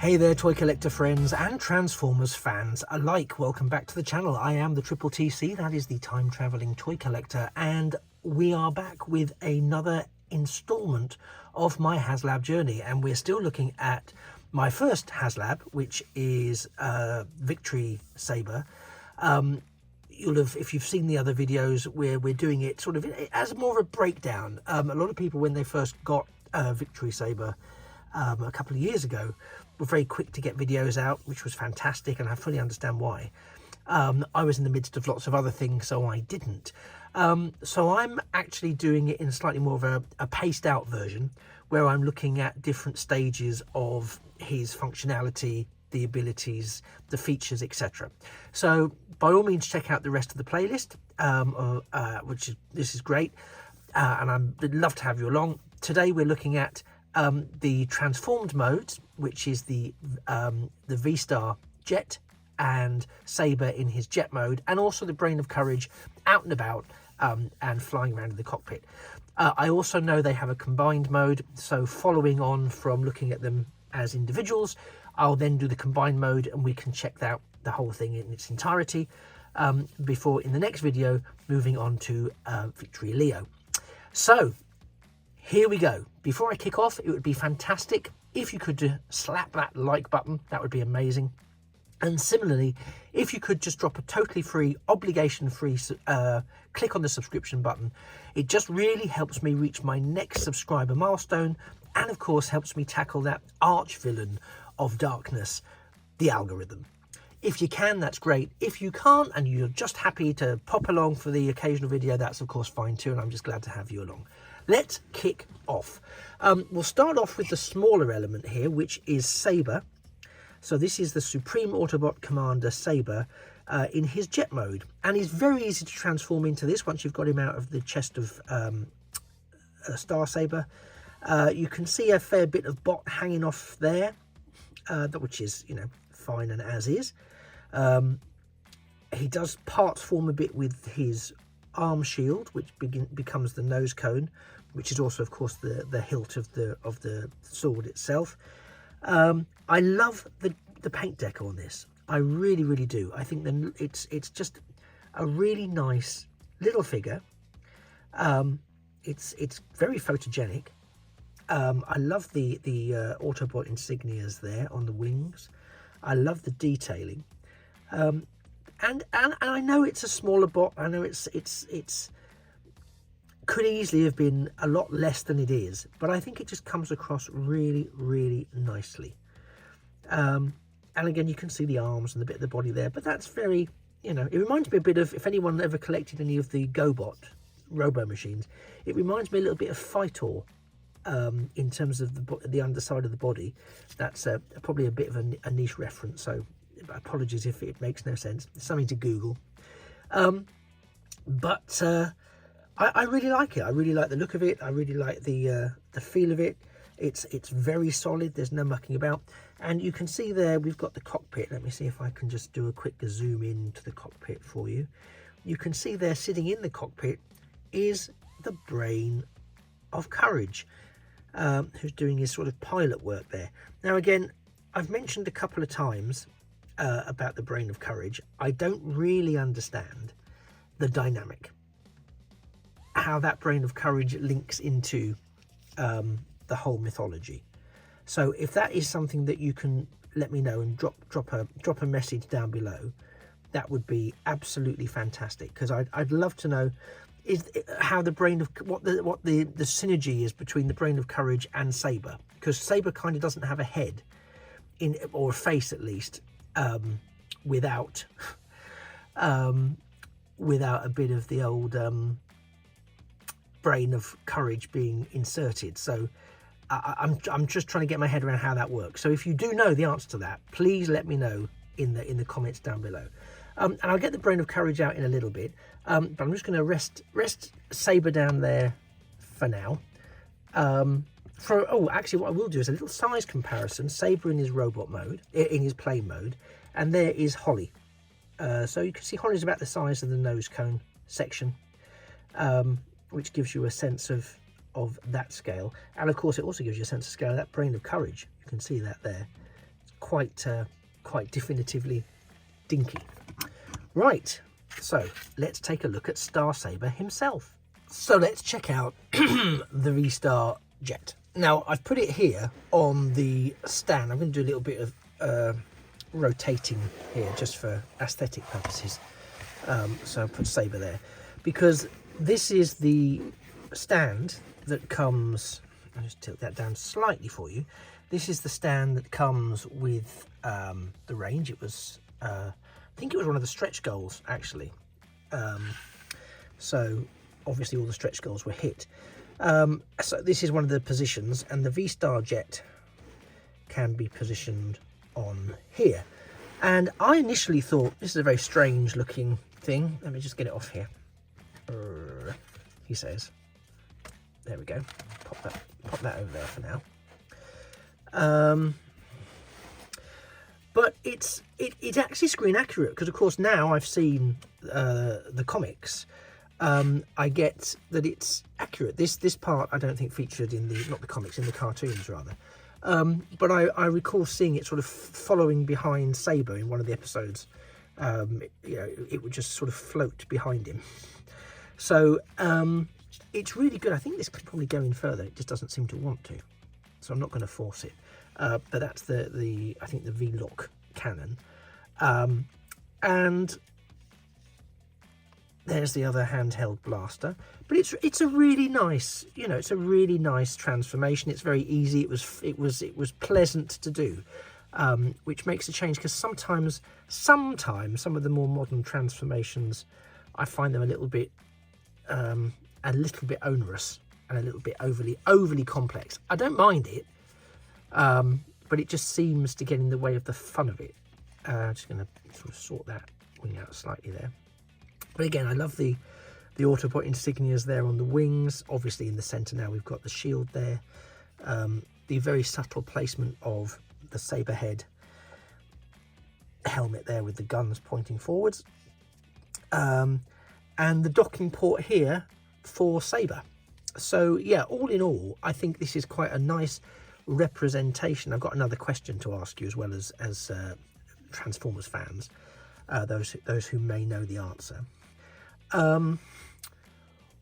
Hey there, toy collector friends and Transformers fans alike. Welcome back to the channel. I am the Triple TC, that is the time traveling toy collector, and we are back with another installment of my Haslab journey, and we're still looking at my first Haslab, which is Victory Saber. You'll have, if you've seen the other videos where we're doing it sort of as more of a breakdown. A lot of people, when they first got Victory Saber a couple of years ago, were very quick to get videos out, which was fantastic, and I fully understand why. I was in the midst of lots of other things, so I didn't. So I'm actually doing it in slightly more of a paced out version, where I'm looking at different stages of his functionality, the abilities, the features, etc. So by all means, check out the rest of the playlist, this is great, and I'd love to have you along. Today we're looking at the transformed modes, which is the V-Star Jet and Saber in his jet mode, and also the Brain of Courage out and about and flying around in the cockpit. I also know they have a combined mode, so following on from looking at them as individuals, I'll then do the combined mode and we can check out the whole thing in its entirety before in the next video moving on to Victory Leo. So here we go. Before I kick off, it would be fantastic if you could slap that like button. That would be amazing. And similarly, if you could just drop a totally free, obligation-free click on the subscription button. It just really helps me reach my next subscriber milestone, and of course helps me tackle that arch villain of darkness, the algorithm. If you can, that's great. If you can't and you're just happy to pop along for the occasional video, that's of course fine too, and I'm just glad to have you along. Let's kick off. We'll start off with the smaller element here, which is Saber. So this is the Supreme Autobot Commander Saber in his jet mode, and he's very easy to transform into this once you've got him out of the chest of Star Saber. You can see a fair bit of bot hanging off there, which is, you know, fine and as is. He does parts form a bit with his arm shield, which becomes the nose cone, which is also of course the hilt of the sword itself. I love the paint deco on this. I really do. I think that it's just a really nice little figure. It's very photogenic. I love the Autobot insignias there on the wings. I love the detailing. And I know it's a smaller bot. I know it's could easily have been a lot less than it is, but I think it just comes across really nicely. And again, you can see the arms and the bit of the body there, but that's very, you know, it reminds me a bit of, if anyone ever collected any of the GoBot robo machines, it reminds me a little bit of Fightor in terms of the underside of the body. That's probably a bit of a niche reference, so apologies if it makes no sense. It's something to Google. But I really like it. I really like the look of it. I really like the feel of it. It's very solid. There's no mucking about. And you can see there we've got the cockpit. Let me see if I can just do a quick zoom into the cockpit for you. You can see there sitting in the cockpit is the Brain of Courage, who's doing his sort of pilot work there. Now again, I've mentioned a couple of times about the Brain of Courage. I don't really understand the dynamic, how that Brain of Courage links into the whole mythology. So if that is something that you can let me know and drop a message down below, that would be absolutely fantastic, because I'd love to know how the Brain of what the synergy is between the Brain of Courage and Saber, because Saber kind of doesn't have a head or a face, at least, without a bit of the old Brain of Courage being inserted. So I'm just trying to get my head around how that works. So if you do know the answer to that, please let me know in the comments down below. And I'll get the Brain of Courage out in a little bit, but I'm just going to rest Saber down there for now. Actually, what I will do is a little size comparison. Saber in his robot mode, in his plane mode, and there is Holly. So you can see Holly's about the size of the nose cone section, which gives you a sense of that scale. And of course, it also gives you a sense of scale of that Brain of Courage. You can see that there. It's quite definitively dinky. Right, so let's take a look at Star Saber himself. So let's check out the V-Star jet. Now I've put it here on the stand. I'm going to do a little bit of rotating here just for aesthetic purposes. So I'll put Saber there because this is the stand that comes. I'll just tilt that down slightly for you. This is the stand that comes with the range. It was, I think it was one of the stretch goals actually. So obviously all the stretch goals were hit. So this is one of the positions, and the V-Star jet can be positioned on here. And I initially thought this is a very strange looking thing. Let me just get it off here. He says, there we go. Pop that over there for now. But it's actually screen accurate, because of course now I've seen the comics. I get that it's accurate. This part I don't think featured in the, not the comics, in the cartoons rather. But I recall seeing it sort of following behind Saber in one of the episodes. You know, it would just sort of float behind him. So it's really good. I think this could probably go in further. It just doesn't seem to want to, so I'm not going to force it. But that's the I think the V-Lock cannon, and there's the other handheld blaster. But it's a really nice, you know, it's a really nice transformation. It's very easy. It was pleasant to do, which makes a change, because sometimes some of the more modern transformations, I find them a little bit onerous and a little bit overly complex. I don't mind it, but it just seems to get in the way of the fun of it. I'm just going to sort of sort that wing out slightly there. But again, I love the Autobot insignias there on the wings. Obviously in the centre now we've got the shield there. The very subtle placement of the Saber head helmet there with the guns pointing forwards. And the docking port here for Saber. So yeah, all in all, I think this is quite a nice representation. I've got another question to ask you, as well as Transformers fans, those who may know the answer.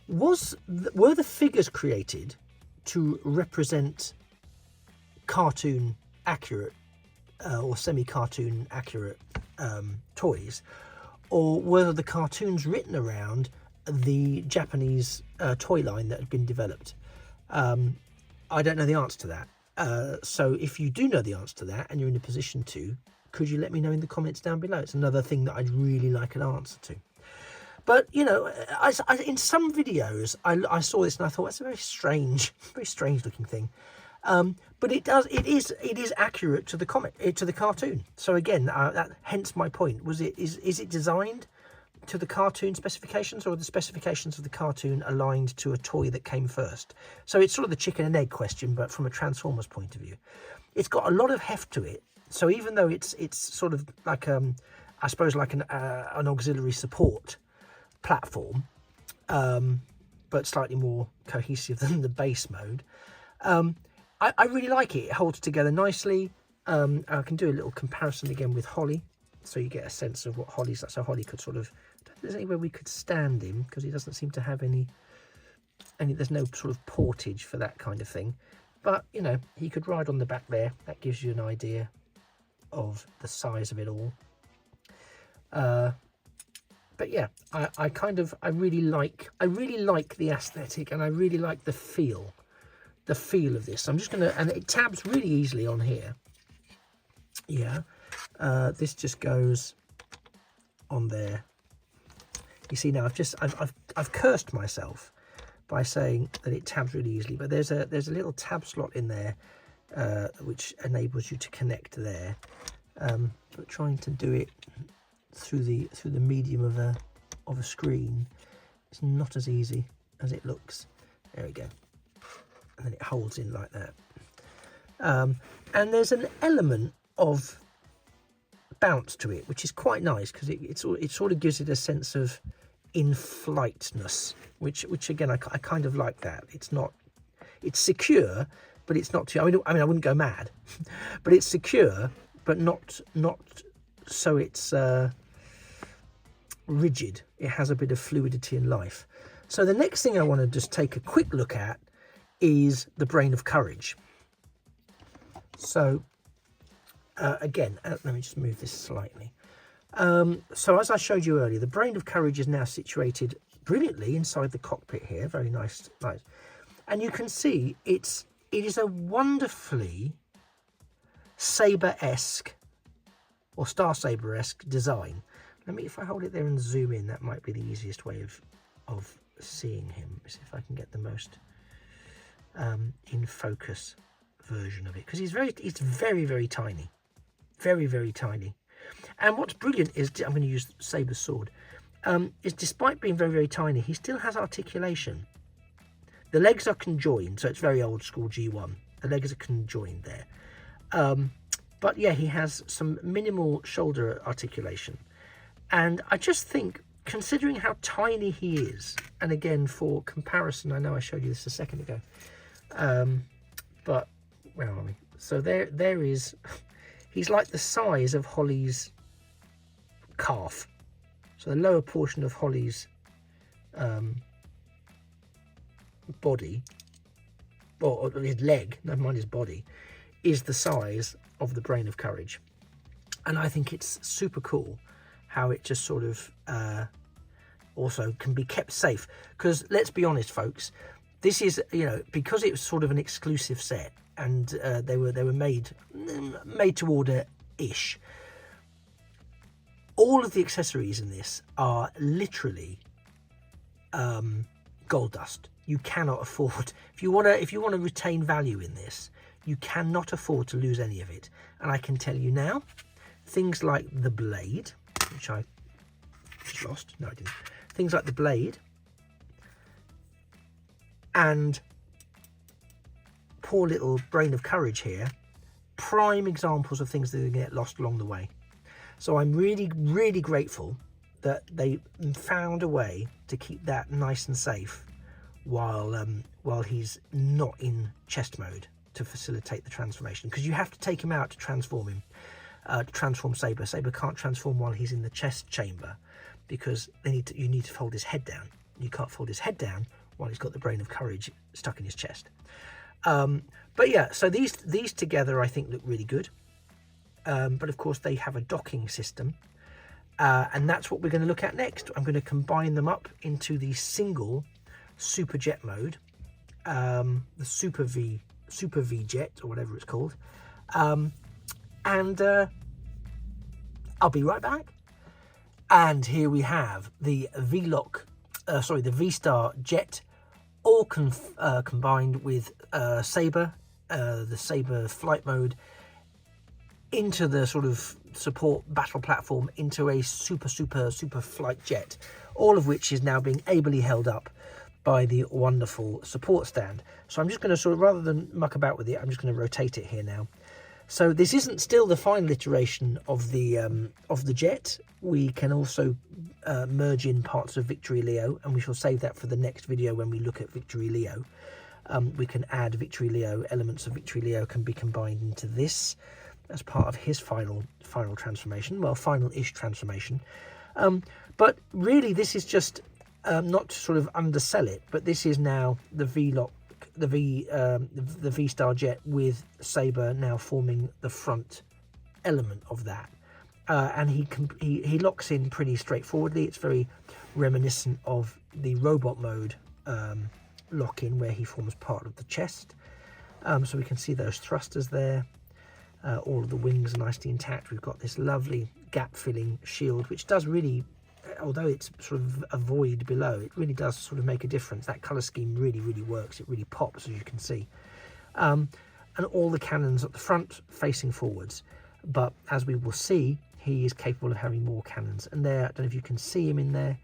Were the figures created to represent cartoon accurate or semi-cartoon accurate toys, or were the cartoons written around the Japanese toy line that had been developed? I don't know the answer to that. So if you do know the answer to that and you're in a position to, could you let me know in the comments down below? It's another thing that I'd really like an answer to. But, you know, in some videos, I saw this and I thought, that's a very strange looking thing. But it is accurate to the comic, to the cartoon. So again, hence my point. Is it designed to the cartoon specifications, or the specifications of the cartoon aligned to a toy that came first? So it's sort of the chicken and egg question, but from a Transformers point of view. It's got a lot of heft to it. So even though it's sort of like I suppose like an auxiliary support platform, but slightly more cohesive than the base mode, I really like it. It holds together nicely. I can do a little comparison again with Holly, so you get a sense of what Holly's like. So Holly could sort of, there's anywhere we could stand him, because he doesn't seem to have any, there's no sort of portage for that kind of thing. But, you know, he could ride on the back there. That gives you an idea of the size of it all. But yeah, I really like the aesthetic, and I really like the feel of this. I'm just gonna, and it tabs really easily on here. Yeah, this just goes on there. You see now, I've cursed myself by saying that it tabs really easily, but there's a little tab slot in there which enables you to connect there. But trying to do it through the medium of a screen, it's not as easy as it looks. There we go. And then it holds in like that. And there's an element of bounce to it, which is quite nice, because it sort of gives it a sense of in-flightness, which again I kind of like that. It's secure, but it's not too. I mean I wouldn't go mad, but it's secure, but not so it's rigid. It has a bit of fluidity and life. So the next thing I want to just take a quick look at is the Brain of Courage. So again, let me just move this slightly. So as I showed you earlier, the Brain of Courage is now situated brilliantly inside the cockpit here. Very nice. And you can see it is a wonderfully Saber-esque or Star Saber-esque design. Let me, if I hold it there and zoom in, that might be the easiest way of seeing him. Let's see if I can get the most in focus version of it, because it's very tiny, very tiny. And what's brilliant is, I'm going to use Saber's sword, is despite being very tiny, he still has articulation. The legs are conjoined, so it's very old school G1. The legs are conjoined there. But yeah, he has some minimal shoulder articulation. And I just think, considering how tiny he is, and again, for comparison, I know I showed you this a second ago, but where are we? So there is, he's like the size of Holly's calf. So the lower portion of Holly's body, or his leg, never mind his body, is the size of the Brain of Courage. And I think it's super cool how it just sort of also can be kept safe, because let's be honest folks, this is, you know, because it was sort of an exclusive set, and they were made to order ish. All of the accessories in this are literally gold dust. You cannot afford, if you want to retain value in this, you cannot afford to lose any of it. And I can tell you now, things like the blade, which I just lost. No, I didn't. Things like the blade and poor little Brain of Courage here, prime examples of things that are going to get lost along the way. So I'm really grateful that they found a way to keep that nice and safe while he's not in chest mode, to facilitate the transformation, because you have to take him out to transform him, to transform Saber. Saber can't transform while he's in the chest chamber, because you need to fold his head down. You can't fold his head down while he's got the Brain of Courage stuck in his chest. But yeah, so these together I think look really good. But of course they have a docking system, and that's what we're going to look at next. I'm going to combine them up into the single Super Jet mode, the Super V Jet, or whatever it's called, and I'll be right back. And here we have the the V-Star Jet, all combined with Saber, the Saber flight mode, into the sort of support battle platform, into a super flight jet, all of which is now being ably held up by the wonderful support stand. So I'm just going to sort of, rather than muck about with it, I'm just going to rotate it here now. So this isn't still the final iteration of the jet. We can also merge in parts of Victory Leo, and we shall save that for the next video when we look at Victory Leo. We can add Victory Leo, elements of Victory Leo can be combined into this as part of his final transformation, well, final-ish transformation. But really, this is just not to sort of undersell it, but this is now the the V-Star Jet with Saber now forming the front element of that, and he locks in pretty straightforwardly. It's very reminiscent of the robot mode lock-in, where he forms part of the chest. So we can see those thrusters there. All of the wings are nicely intact. We've got this lovely gap-filling shield, which does really, although it's sort of a void below, it really does sort of make a difference. That colour scheme really works. It really pops, as you can see. And all the cannons at the front facing forwards. But as we will see, he is capable of having more cannons. And there, I don't know if you can see him in there,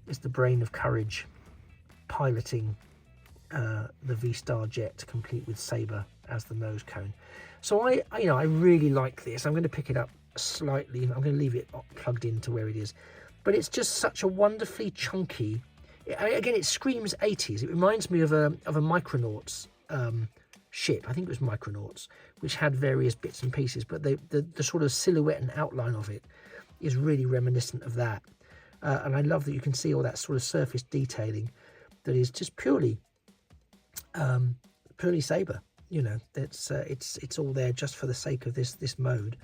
is the Brain of Courage piloting the V-Star Jet, complete with Saber as the nose cone. So I really like this. I'm going to pick it up slightly. I'm going to leave it plugged into where it is. But it's just such a wonderfully chunky. Again, it screams 80s. It reminds me of a Micronauts ship. I think it was Micronauts, which had various bits and pieces, but the sort of silhouette and outline of it is really reminiscent of that. And I love that you can see all that sort of surface detailing that is just purely Saber. You know, it's all there just for the sake of this mode.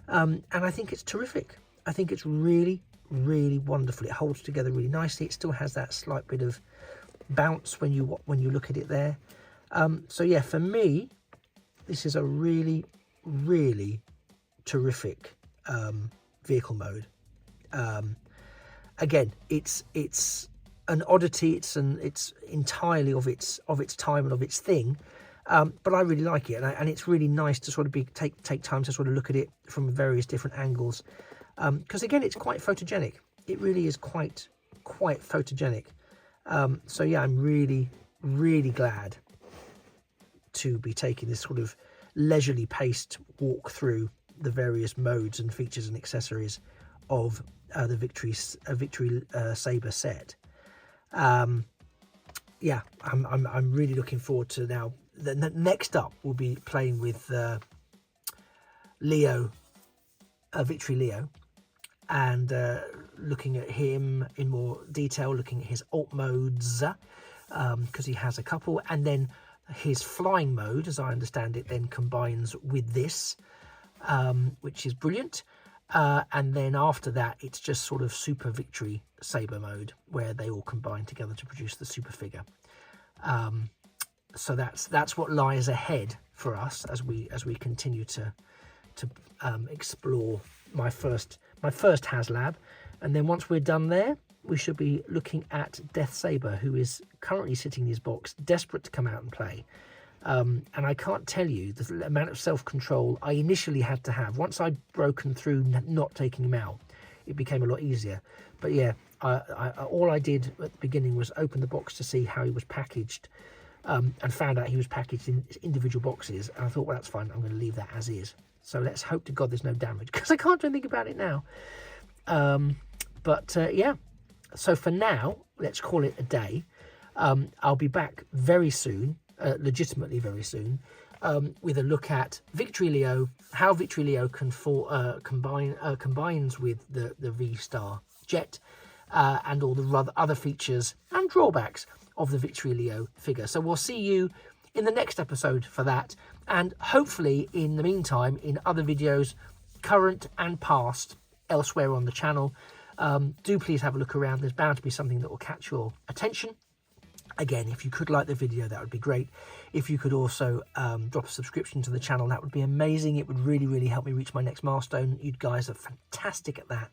And I think it's terrific. I think it's really, really wonderful. It holds together really nicely. It still has that slight bit of bounce when you look at it there. So yeah, for me, this is a really, really terrific vehicle mode. Again, it's an oddity. It's entirely of its time and of its thing. But I really like it, and it's really nice to sort of take time to sort of look at it from various different angles. Because again, it's quite photogenic. It really is quite photogenic. So yeah, I'm really, really glad to be taking this sort of leisurely paced walk through the various modes and features and accessories of the Victory Saber set. Yeah, I'm really looking forward to now. The next up, we'll be playing with Leo, Victory Leo, and looking at him in more detail, looking at his alt modes, because he has a couple, and then his flying mode, as I understand it, then combines with this, which is brilliant. And then after that, it's just sort of Super Victory Saber mode, where they all combine together to produce the super figure. So that's what lies ahead for us as we continue to explore my first Haslab. And then once we're done there, we should be looking at Death Saber, who is currently sitting in his box, desperate to come out and play. And I can't tell you the amount of self-control I initially had to have. Once I'd broken through not taking him out, it became a lot easier. But yeah, all I did at the beginning was open the box to see how he was packaged, and found out he was packaged in individual boxes. And I thought, well, that's fine. I'm going to leave that as is. So let's hope to God there's no damage, because I can't do anything about it now. Yeah, so for now, let's call it a day. I'll be back very soon, legitimately very soon, with a look at Victory Leo, how Victory Leo combines with the V-Star jet, and all the other features and drawbacks of the Victory Leo figure. So we'll see you in the next episode for that, and hopefully in the meantime in other videos, current and past, elsewhere on the channel. Do please have a look around. There's bound to be something that will catch your attention. Again, if you could like the video, that would be great. If you could also drop a subscription to the channel, that would be amazing. It would really, really help me reach my next milestone. You guys are fantastic at that.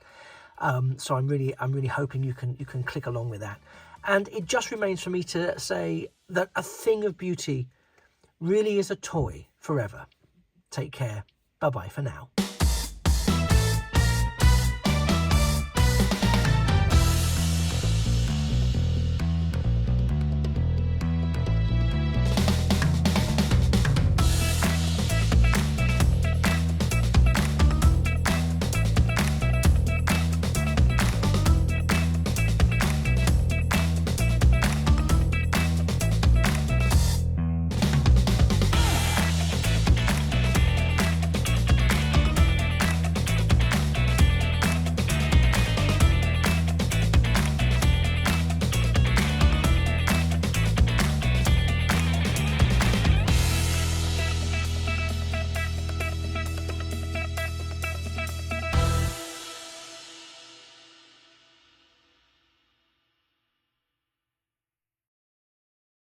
So I'm really hoping you can click along with that. And it just remains for me to say that a thing of beauty really is a toy forever. Take care. Bye-bye for now.